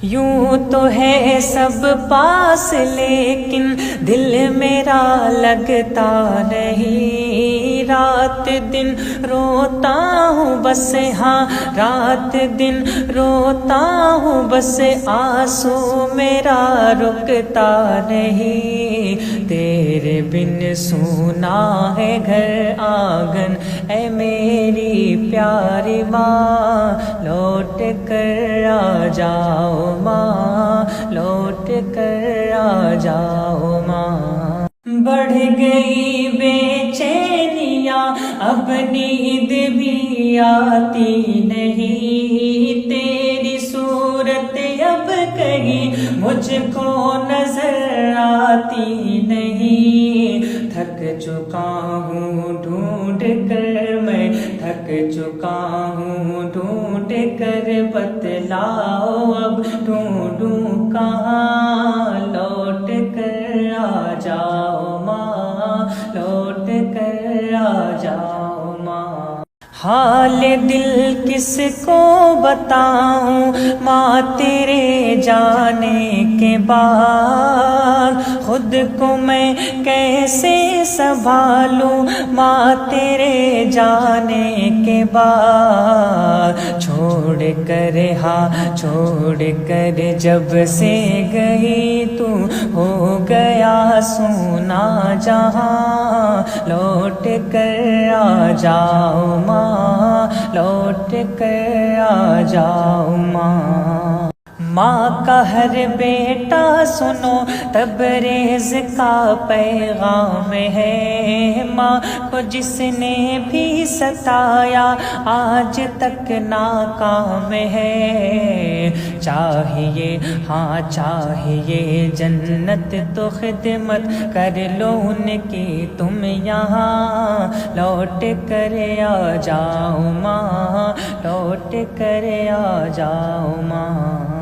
یوں تو ہے سب پاس لیکن دل میرا لگتا نہیں، رات دن روتا ہوں بس، ہاں رات دن روتا ہوں بس، آنسو میرا رکتا نہیں، تیرے بن سونا ہے گھر آنگن، اے میری پیاری ماں لوٹ کر آ جاؤ ماں، لوٹ کر آ جاؤ ماں۔ بڑھ گئی بے چینیاں اب نیند بھی آتی نہیں، تیری صورت اب کہیں مجھ کو نظر آتی نہیں، تھک چکا ہوں ڈھونڈ کر میں، تھک چکا ہوں ڈھونڈ کر، بتلاؤ اب ڈھونڈوں کہاں، لوٹ کر آ جاؤ ماں، لوٹ کر آ جاؤ ماں۔ حال دل کس کو بتاؤں ماں تیرے جانے کے بعد، خود کو میں کیسے سنبھالوں ماں تیرے جانے کے بعد، چھوڑ کر ہاں چھوڑ کر جب سے گئی تو ہو گیا سونا جہاں، لوٹ کر آ جاؤ ماں، لوٹ کر آ جاؤ ماں۔ ماں کا ہر بیٹا سنو تبریز کا پیغام ہے، ماں کو جس نے بھی ستایا آج تک ناکام ہے، چاہیے ہاں چاہیے جنت تو خدمت کر لو ان کی تم یہاں، لوٹ کر آ جاؤ ماں، لوٹ کر آ جاؤ ماں۔